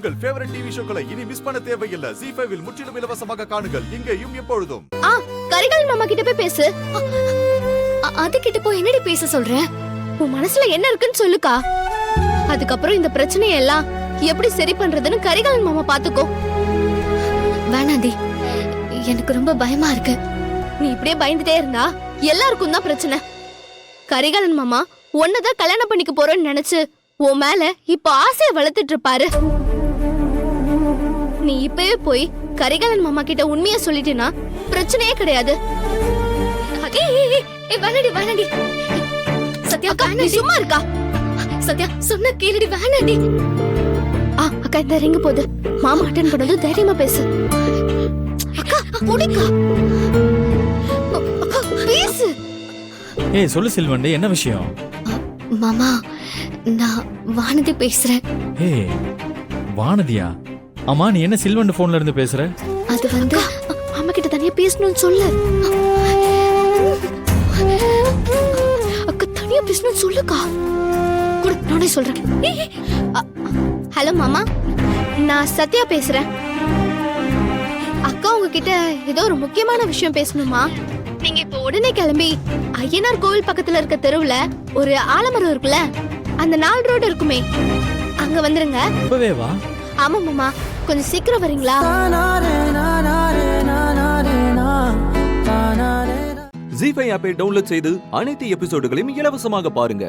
உங்கள் favourite TV ஷோக்களை இனி miss பண்ண தேவையில்லை. ZEE5 இல் முற்றிலும் இலவசமாக காணுங்கள். இங்கேயும் எப்பொழுதும். கரிகால் மாமா கிட்ட போய் பேசு. அது கிட்ட போய் என்னடி பேச சொல்ற? உன் மனசுல என்ன இருக்குன்னு சொல்லுக்கா. அதுக்கப்புறம் இந்த பிரச்சனையை எல்லாம் எப்படி சரி பண்றதுன்னு கரிகாலன் மாமா பாத்துக்கோ. வேணாண்டி, எனக்கு ரொம்ப பயமா இருக்கு. நீ இப்படியே பயந்துட்டே இருந்தா எல்லாருக்கும் தான் பிரச்சனை. கரிகாலன் மாமா உன்னதான் கல்யாணம் பண்ணிக்க போறோன்னு நினைச்சு உன் மேல இப்ப ஆசையை வளர்த்துட்டு இருப்பாரு. நீ இப்பவே போய் கரிகாலன் மாமா கிட்ட உண்மையா சொல்லிட்டேனா பிரச்சனையே கிடையாது. வேணாடி வேணாடி. சத்யா அக்கா, நீ சும்மா இருக்கா? சத்யா சொன்ன கேளுடி, வேணாடி. அக்கா இந்த ரிங் போகுது. மாமா அட்டென்ட் பண்ணது, தைரியமா பேசு. அக்கா புடிக்கா. அக்கா பேசு. ஏய் சொல்லு செல்வண்டே, என்ன விஷயம்? மாமா, நான் வானதி பேசுறேன். ஏய் வானதியா? அம்மா நீ என்ன செல்வண்ட போன்ல இருந்து பேசுற? அது வந்து அம்மா கிட்ட தனியா பேசணும்னு சொல்லு. அக்கா தனியா பேசணும்னு சொல்லுக்கா. கூட நானே சொல்றேன். ஹலோ மாமா, நான் சத்யா பேசுறேன். அக்கா உங்ககிட்ட ஏதோ ஒரு முக்கியமான விஷயம் பேசணுமா? நீங்க இப்ப உடனே கிளம்பி ஐயனார் கோவில் பக்கத்துல இருக்க தெருவுல ஒரு ஆலமரம் இருக்குல்ல, அந்த 4 ரோடு இருக்குமே, அங்க வந்துருங்க. இப்பவே வா. ஆமா மாமா, கொஞ்சம் சீக்கிரம் வரீங்களா? ZEE5 ஆப்பை டவுன்லோட் செய்து அனைத்து எபிசோடுகளையும் இலவசமாக பாருங்க.